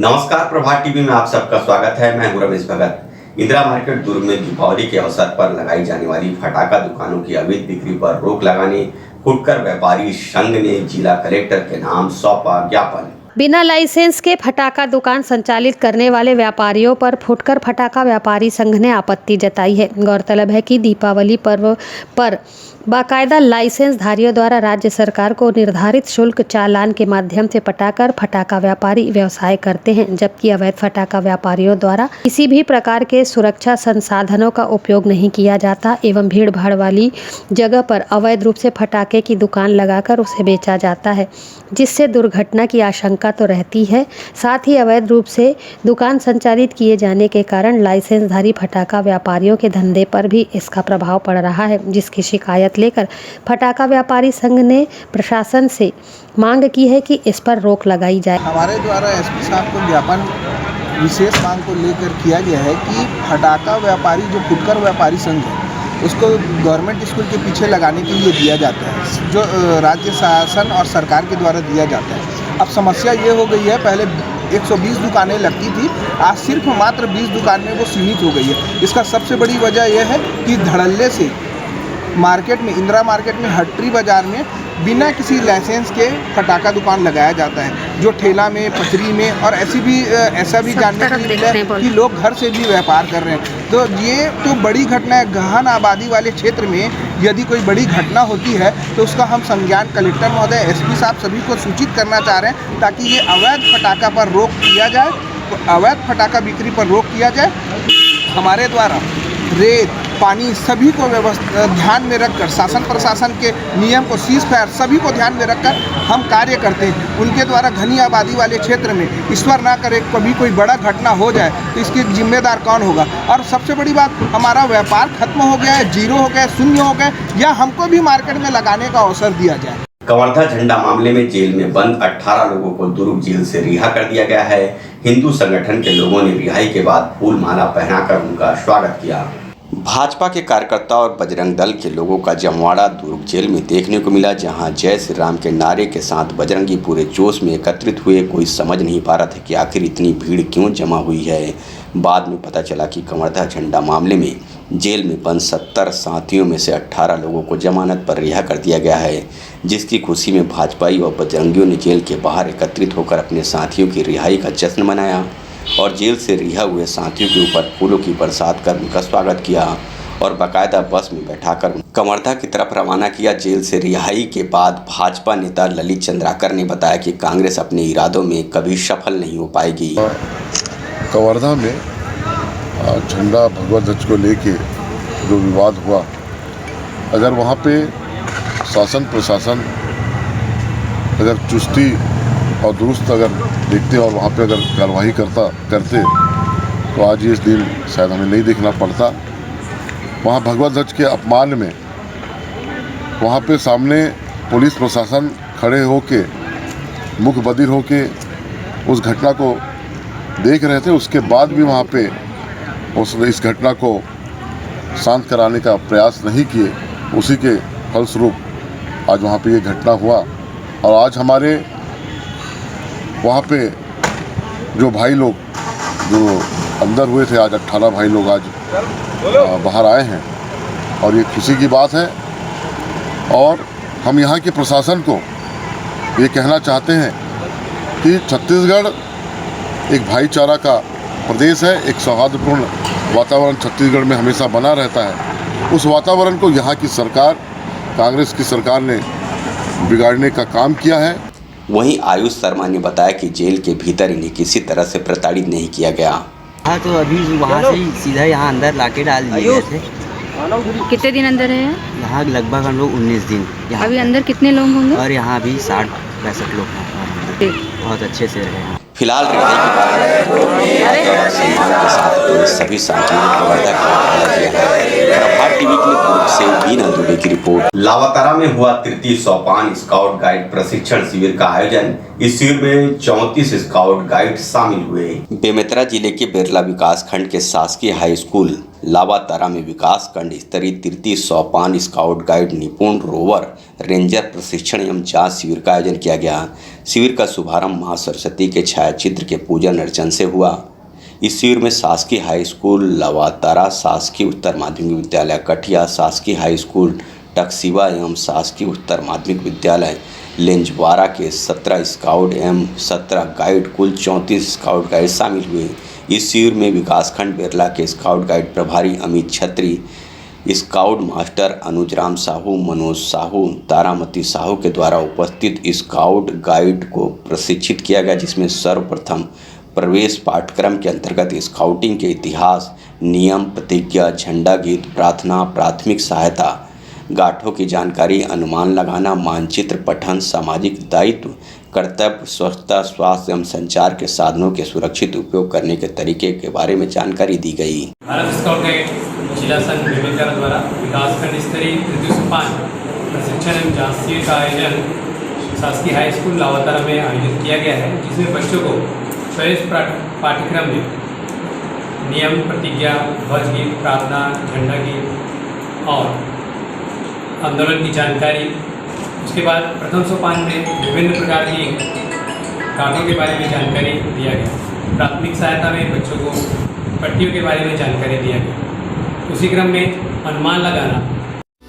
नमस्कार, प्रभात टीवी में आप सबका स्वागत है। मैं हूं रमेश भगत। इंदिरा मार्केट दुर्ग में दीपावली के अवसर पर लगाई जाने वाली फटाखा दुकानों की अवैध बिक्री पर रोक लगाने फुटकर व्यापारी संघ ने जिला कलेक्टर के नाम सौंपा ज्ञापन। बिना लाइसेंस के फटाखा दुकान संचालित करने वाले व्यापारियों पर फुटकर फटाखा व्यापारी संघ ने आपत्ति जताई है। गौरतलब है कि दीपावली पर्व पर बाकायदा लाइसेंस धारियों द्वारा राज्य सरकार को निर्धारित शुल्क चालान के माध्यम से पटाकर फटाखा व्यापारी व्यवसाय करते हैं, जबकि अवैध फटाखा व्यापारियों द्वारा किसी भी प्रकार के सुरक्षा संसाधनों का उपयोग नहीं किया जाता एवं भीड़ भाड़ वाली जगह पर अवैध रूप से फटाखे की दुकान लगाकर उसे बेचा जाता है, जिससे दुर्घटना की आशंका तो रहती है। साथ ही अवैध रूप से दुकान संचालित किए जाने के कारण लाइसेंसधारी फटाखा व्यापारियों के धंधे पर भी इसका प्रभाव पड़ रहा है, जिसकी शिकायत लेकर फटाखा व्यापारी संघ ने प्रशासन से मांग की है कि इस पर रोक लगाई जाए। हमारे द्वारा एसपी साहब को ज्ञापन विशेष मांग को लेकर किया गया है कि फटाखा व्यापारी जो फुटकर व्यापारी संघ है उसको गवर्नमेंट स्कूल के पीछे लगाने के लिए दिया जाता है, जो राज्य शासन और सरकार के द्वारा दिया जाता है। अब समस्या ये हो गई है, पहले 120 दुकानें लगती थी, आज सिर्फ मात्र 20 दुकान में वो सीमित हो गई है। इसका सबसे बड़ी वजह यह है कि धड़ल्ले से मार्केट में, इंदिरा मार्केट में, हट्टी बाज़ार में बिना किसी लाइसेंस के फटाखा दुकान लगाया जाता है, जो ठेला में, पचरी में और ऐसा भी जानने को मिला है कि लोग घर से भी व्यापार कर रहे हैं। तो ये तो बड़ी घटना है। गहन आबादी वाले क्षेत्र में यदि कोई बड़ी घटना होती है तो उसका हम संज्ञान कलेक्टर महोदय, एसपी साहब सभी को सूचित करना चाह रहे हैं, ताकि ये अवैध फटाखा पर रोक किया जाए, अवैध फटाखा बिक्री पर रोक किया जाए। हमारे द्वारा रेत, पानी सभी को ध्यान में रखकर, शासन प्रशासन के नियम को, सीज फायर सभी को ध्यान में रखकर हम कार्य करते हैं। उनके द्वारा घनी आबादी वाले क्षेत्र में ईश्वर ना करे कभी कोई बड़ा घटना हो जाए तो इसके जिम्मेदार कौन होगा। और सबसे बड़ी बात, हमारा व्यापार खत्म हो गया है, जीरो हो गया, शून्य हो गया, या हमको भी मार्केट में लगाने का अवसर दिया जाए। कवर्धा झंडा मामले में जेल में बंद 18 लोगों को दुर्ग जेल से रिहा कर दिया गया है। हिंदू संगठन के लोगों ने रिहाई के बाद फूल माला पहनाकर उनका स्वागत किया। भाजपा के कार्यकर्ता और बजरंग दल के लोगों का जमवाड़ा दुर्ग जेल में देखने को मिला, जहां जय श्री राम के नारे के साथ बजरंगी पूरे जोश में एकत्रित हुए। कोई समझ नहीं पा रहा था कि आखिर इतनी भीड़ क्यों जमा हुई है। बाद में पता चला कि कवर्धा झंडा मामले में जेल में बंद 70 साथियों में से 18 लोगों को जमानत पर रिहा कर दिया गया है, जिसकी खुशी में भाजपाई और बजरंगियों ने जेल के बाहर एकत्रित होकर अपने साथियों की रिहाई का जश्न मनाया और जेल से रिहा हुए साथियों के ऊपर फूलों की बरसात कर उनका स्वागत किया और बाकायदा बस में बैठाकर कवर्धा की तरफ रवाना किया। जेल से रिहाई के बाद भाजपा नेता ललित चंद्राकर ने बताया कि कांग्रेस अपने इरादों में कभी सफल नहीं हो पाएगी। कवर्धा में झंडा भगवा ध्वज को लेके जो विवाद हुआ, अगर वहाँ पे शासन प्रशासन अगर चुस्ती और दुरुस्त अगर देखते और वहाँ पे अगर कार्रवाई करते तो आज ये दिन शायद हमें नहीं देखना पड़ता। वहाँ भगवा ध्वज के अपमान में वहाँ पे सामने पुलिस प्रशासन खड़े होके मुख बधिर होके उस घटना को देख रहे थे। उसके बाद भी वहाँ पे इस घटना को शांत कराने का प्रयास नहीं किए। उसी के फलस्वरूप आज वहाँ पे ये घटना हुआ और आज हमारे वहाँ पे जो भाई लोग जो अंदर हुए थे, आज 18 भाई लोग आज बाहर आए हैं और ये खुशी की बात है। और हम यहाँ के प्रशासन को ये कहना चाहते हैं कि छत्तीसगढ़ एक भाईचारा का प्रदेश है, एक सौहार्दपूर्ण वातावरण छत्तीसगढ़ में हमेशा बना रहता है। उस वातावरण को यहाँ की सरकार, कांग्रेस की सरकार ने बिगाड़ने का काम किया है। वहीं आयुष शर्मा ने बताया कि जेल के भीतर इन्हें किसी तरह से प्रताड़ित नहीं किया गया। हाँ, तो अभी वहाँ से सीधा यहाँ अंदर लाके डाल दिए गए थे। कितने दिन अंदर है यहाँ? लगभग हम लोग 19 दिन। अभी अंदर कितने लोग होंगे? और यहाँ भी 60-65 लोग हैं। बहुत अच्छे से रहे हैं। फिलहाल रिहाई के बाद सम्मान के साथ सभी साथियों को कवर्धा का हवाला दिया है। प्रभात टीवी के लिए दुर्ग से बीना दुबे की रिपोर्ट। लावातारा में हुआ तृतीय सोपान स्काउट गाइड प्रशिक्षण शिविर का आयोजन। इस शिविर में 34 स्काउट गाइड शामिल हुए। बेमेतरा जिले के बिरला विकास खंड के शासकीय हाई स्कूल लावातारा में विकास खंड स्तरीय तृतीय सोपान स्काउट गाइड निपुण रोवर रेंजर प्रशिक्षण एवं जांच शिविर का आयोजन किया गया। शिविर का शुभारंभ मां सरस्वती के छायाचित्र के पूजन अर्चन से हुआ। इस शिविर में शासकीय हाई स्कूल लावातारा, शासकीय उत्तर माध्यमिक विद्यालय कठिया, शासकीय हाई स्कूल टकसिवा एवं शासकीय उत्तर माध्यमिक विद्यालय लेंजवारा के 17 स्काउट एवं 17 गाइड कुल 34 स्काउट गाइड शामिल हुए। इस शिविर में विकासखंड बिरला के स्काउट गाइड प्रभारी अमित छत्री, स्काउट मास्टर अनुजराम साहू, मनोज साहू, तारामती साहू के द्वारा उपस्थित स्काउट गाइड को प्रशिक्षित किया गया, जिसमें सर्वप्रथम प्रवेश पाठ्यक्रम के अंतर्गत स्काउटिंग के इतिहास, नियम, प्रतिज्ञा, झंडा गीत, प्रार्थना, प्राथमिक सहायता, गाठों की जानकारी, अनुमान लगाना, मानचित्र पठन, सामाजिक दायित्व, कर्तव्य, स्वच्छता, स्वास्थ्य एवं संचार के साधनों के सुरक्षित उपयोग करने के तरीके के बारे में जानकारी दी गई। भारत स्काउट गाइड जिला संघ बेमेतरा द्वारा विकासखंड स्तरीय तृतीय सोपान प्रशिक्षण एवं जांच शिविर का आयोजन शासकीय हाई स्कूल लावातारा में आयोजित किया गया है, जिसमें बच्चों को प्रवेश पाठ्यक्रम में नियम, प्रतिज्ञा, ध्वज गीत, प्रार्थना, झंडा गीत और आंदोलन की जानकारी। उसके बाद प्रथम सोपान में विभिन्न प्रकार की कागजों के बारे में जानकारी दिया गया। प्राथमिक सहायता में बच्चों को पट्टियों के बारे में जानकारी दिया गया। उसी क्रम में अनुमान लगाना।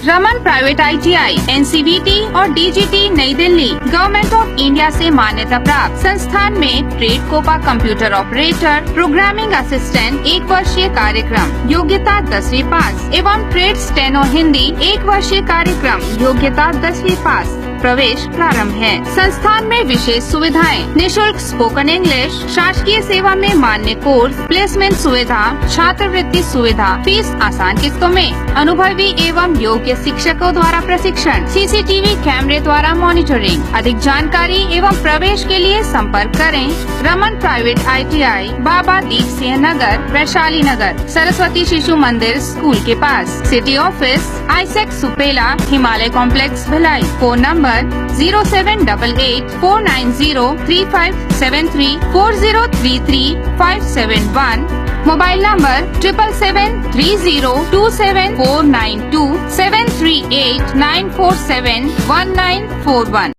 रमन प्राइवेट ITI, NCVT और DGT नई दिल्ली गवर्नमेंट ऑफ इंडिया से मान्यता प्राप्त संस्थान में trade COPA computer operator, programming assistant 1 वर्षीय कार्यक्रम, योग्यता 10वीं पास एवं ट्रेड स्टेनो हिंदी 1 वर्षीय कार्यक्रम, योग्यता 10वीं पास। प्रवेश प्रारंभ है। संस्थान में विशेष सुविधाएं, निशुल्क स्पोकन इंग्लिश, शासकीय सेवा में मान्य कोर्स, प्लेसमेंट सुविधा, छात्रवृत्ति सुविधा, फीस आसान किस्तों में, अनुभवी एवं योग्य शिक्षकों द्वारा प्रशिक्षण, CCTV कैमरे द्वारा मॉनिटरिंग। अधिक जानकारी एवं प्रवेश के लिए संपर्क करें Raman private ITI, Baba Deep Singh Nagar, Vaishali Nagar, Saraswati Shishu Mandir school के पास। City office AISECT Supela, Himalaya complex Bhilai. Phone number 0788 490 3573 4033 571। Mobile number 777 30 27492 738 947 1941।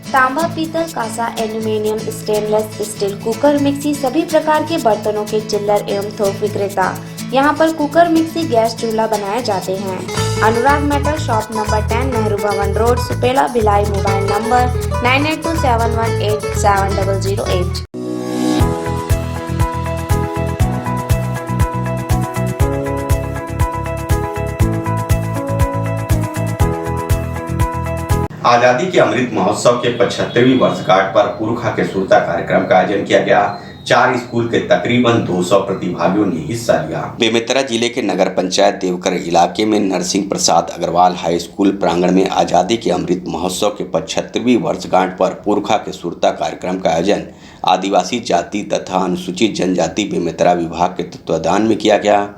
तांबा, पीतल, कांसा, aluminium, stainless steel, cooker, mixie सभी प्रकार के बर्तनों के चिल्लर एवं थोक विक्रेता। यहाँ पर कुकर, मिक्सी, गैस चूल्हा बनाए जाते हैं। अनुराग मेटल शॉप नंबर 10 नेहरू भवन road, Supela, Bhilai. Mobile number 9827187008। आजादी के अमृत महोत्सव के 75वीं वर्षगांठ पर पुरखा के सुरता कार्यक्रम का आयोजन किया गया। 4 स्कूल के तकरीबन 200 प्रतिभागियों ने हिस्सा लिया। बेमेतरा जिले के नगर पंचायत देवकर इलाके में नरसिंह प्रसाद अग्रवाल हाई स्कूल प्रांगण में आजादी के अमृत महोत्सव के 75वीं वर्षगांठ पर पुरखा के सुरता कार्यक्रम का आयोजन आदिवासी जाति तथा अनुसूचित जनजाति बेमेतरा विभाग के तत्वाधान में किया गया।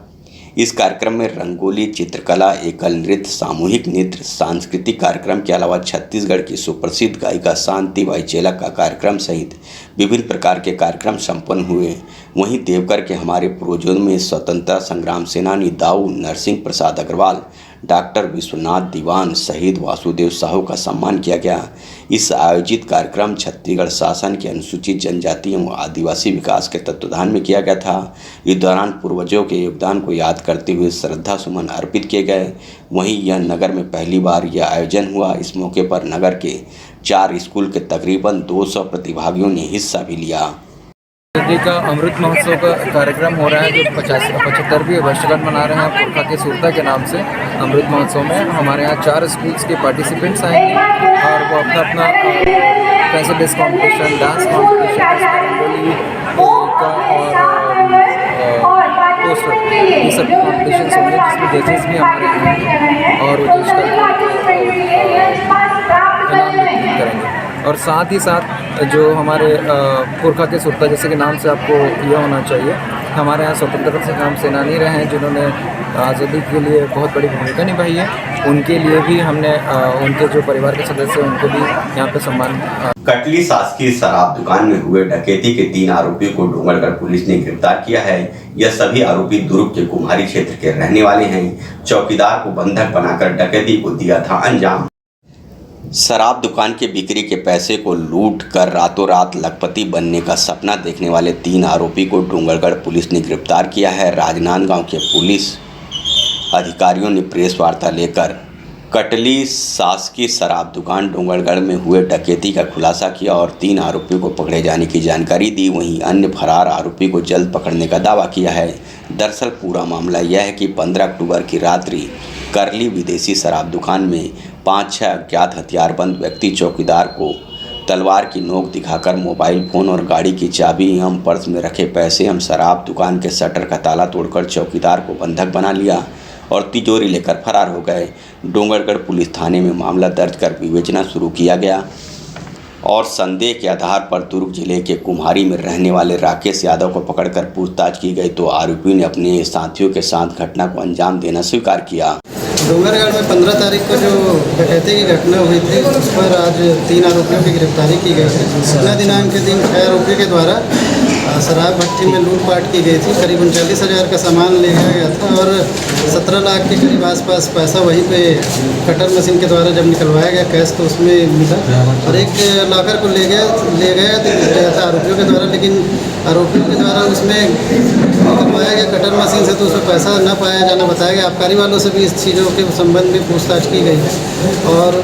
इस कार्यक्रम में रंगोली, चित्रकला, एकल नृत्य, सामूहिक नृत्य, सांस्कृतिक कार्यक्रम के अलावा छत्तीसगढ़ की सुप्रसिद्ध गायिका शांति वाईचेला का कार्यक्रम सहित विभिन्न प्रकार के कार्यक्रम संपन्न हुए। वहीं देवकर के हमारे पूर्वजों में स्वतंत्रता संग्राम सेनानी दाऊ नरसिंह प्रसाद अग्रवाल, डॉक्टर विश्वनाथ दीवान, शहीद वासुदेव साहू का सम्मान किया गया। इस आयोजित कार्यक्रम छत्तीसगढ़ शासन के अनुसूचित जनजाति एवं आदिवासी विकास के तत्वाधान में किया गया था। इस दौरान पूर्वजों के योगदान को याद करते हुए श्रद्धा सुमन अर्पित किए गए। वहीं यह नगर में पहली बार यह आयोजन हुआ। इस मौके पर नगर के 4 स्कूल के तकरीबन 200 प्रतिभागियों ने हिस्सा भी लिया। आजादी का अमृत महोत्सव का कार्यक्रम हो रहा है, जो 75वीं वर्षगांठ मना रहे हैं पुरखा के सुरता के नाम से। अमृत महोत्सव में हमारे यहाँ 4 स्कूल्स के पार्टिसिपेंट्स आएंगे और वो अपना पेंसिल डिस्क कॉम्पिटिशन, डांस कॉम्पिटिशन, रंगोली का और पोस्टर, ये सब कॉम्पिटिशन होंगे, जिसमें जजेस भी हमारे हैं और वो जज करेंगे। और साथ ही साथ जो हमारे पुरखा के सुरता, जैसे कि नाम से आपको यह होना चाहिए, हमारे यहाँ स्वतंत्रता संग्राम सेनानी रहे हैं, जिन्होंने आज़ादी के लिए बहुत बड़ी भूमिका निभाई है, उनके लिए भी हमने उनके जो परिवार के सदस्य हैं उनको भी यहाँ पे सम्मान। कटली शासकीय शराब दुकान में हुए डकैती के 3 आरोपियों को डोंगरगढ़ पुलिस ने गिरफ्तार किया है। यह सभी आरोपी दुर्ग के कुम्हारी क्षेत्र के रहने वाले हैं। चौकीदार को बंधक बनाकर डकैती को दिया था अंजाम। शराब दुकान के बिक्री के पैसे को लूट कर रातों रात लखपति बनने का सपना देखने वाले 3 आरोपी को डोंगरगढ़ पुलिस ने गिरफ्तार किया है। राजनांदगांव के पुलिस अधिकारियों ने प्रेस वार्ता लेकर कटली शासकीय शराब दुकान डोंगरगढ़ में हुए डकैती का खुलासा किया और 3 आरोपियों को पकड़े जाने की जानकारी दी। वहीं अन्य फरार आरोपी को जल्द पकड़ने का दावा किया है। दरअसल पूरा मामला यह है कि 15 अक्टूबर की रात्रि करली विदेशी शराब दुकान में 5-6 अज्ञात हथियारबंद व्यक्ति चौकीदार को तलवार की नोक दिखाकर मोबाइल फ़ोन और गाड़ी की चाबी एवं पर्स में रखे पैसे एवं शराब दुकान के शटर का ताला तोड़कर चौकीदार को बंधक बना लिया और तिजोरी लेकर फरार हो गए। डोंगरगढ़ पुलिस थाने में मामला दर्ज कर विवेचना शुरू किया गया और संदेह के आधार पर दुर्ग जिले के कुम्हारी में रहने वाले राकेश यादव को पकड़कर पूछताछ की गई तो आरोपी ने अपने साथियों के साथ घटना को अंजाम देना स्वीकार किया। डोंगरगढ़ में 15 तारीख को जो डकैती की घटना हुई थी उस पर आज 3 आरोपियों की गिरफ्तारी की गई थी। घटना दिनांक के दिन 6 आरोपियों के द्वारा शराब भट्टी में लूटपाट की गई थी। करीब 39,000 का सामान लिया गया था और 17 लाख के करीब आसपास पैसा वहीं पे कटर मशीन के द्वारा जब निकलवाया गया कैश तो उसमें मिला और एक लॉकर को ले गया था आरोपियों के द्वारा, लेकिन आरोपियों के द्वारा उसमें निकलवाया गया कटर मशीन से तो उसमें पैसा न पाया जाना बताया गया। आबकारी वालों से भी इस चीज़ों के संबंध में पूछताछ की गई है और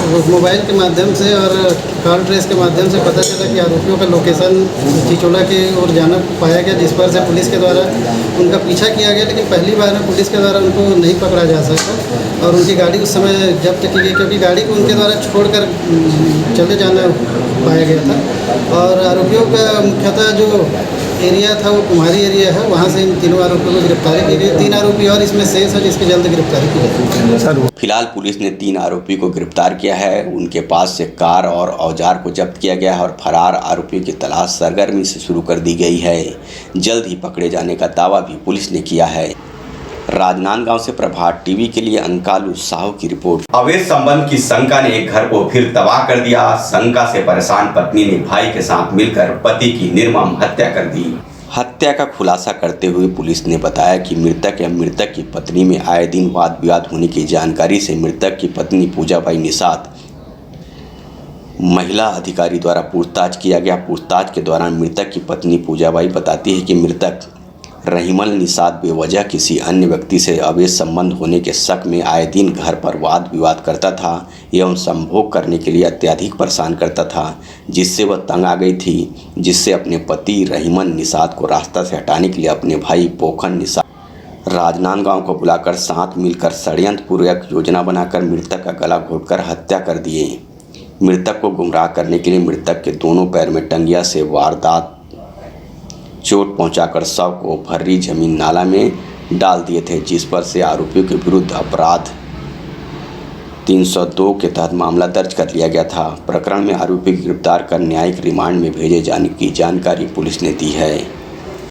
मोबाइल के माध्यम से और कॉल ट्रेस के माध्यम से पता चला कि आरोपियों का लोकेशन चिचोला की ओर जाना पाया गया, जिस पर से पुलिस के द्वारा उनका पीछा किया गया, लेकिन पहली बार में पुलिस के द्वारा उनको नहीं पकड़ा जा सका और उनकी गाड़ी उस समय जब्त की गई क्योंकि गाड़ी को उनके द्वारा छोड़कर चले जाना पाया गया था। और आरोपियों का मुख्यतः जो एरिया था वो कुम्हारी एरिया है, वहाँ से इन 3 आरोपियों को गिरफ्तारी की गई। 3 आरोपी और इसमें शेष है जिसकी जल्द गिरफ्तारी की गई। फिलहाल पुलिस ने 3 आरोपी को गिरफ्तार किया है। उनके पास से कार और औजार को जब्त किया गया है और फरार आरोपियों की तलाश सरगर्मी से शुरू कर दी गई है। जल्द ही पकड़े जाने का दावा भी पुलिस ने किया है। राजनांदगांव से प्रभात टीवी के लिए अंकालू साहू की रिपोर्ट। अवैध संबंध की शंका ने एक घर को फिर तबाह कर दिया। शंका से परेशान पत्नी ने भाई के साथ मिलकर पति की निर्मम हत्या कर दी। हत्या का खुलासा करते हुए पुलिस ने बताया कि मृतक या मृतक की पत्नी में आए दिन वाद विवाद होने की जानकारी से मृतक की पत्नी पूजाबाई निषाद महिला अधिकारी द्वारा पूछताछ किया गया। पूछताछ के दौरान मृतक की पत्नी पूजाबाई बताती है कि मृतक रहीमल निषाद बेवजह किसी अन्य व्यक्ति से अवैध संबंध होने के शक में आए दिन घर पर वाद विवाद करता था एवं संभोग करने के लिए अत्यधिक परेशान करता था, जिससे वह तंग आ गई थी, जिससे अपने पति रहीमल निषाद को रास्ता से हटाने के लिए अपने भाई पोखन निषाद राजनांदगांव को बुलाकर साथ मिलकर षड्यंत्रपूर्वक योजना बनाकर मृतक का गला घोटकर हत्या कर दिए। मृतक को गुमराह करने के लिए मृतक के दोनों पैर में टंगिया से वारदात चोट पहुंचाकर शव को भर्री जमीन नाला में डाल दिए थे, जिस पर से आरोपियों के विरुद्ध अपराध 302 के तहत मामला दर्ज कर लिया गया था। प्रकरण में आरोपी गिरफ्तार कर न्यायिक रिमांड में भेजे जाने की जानकारी पुलिस ने दी है।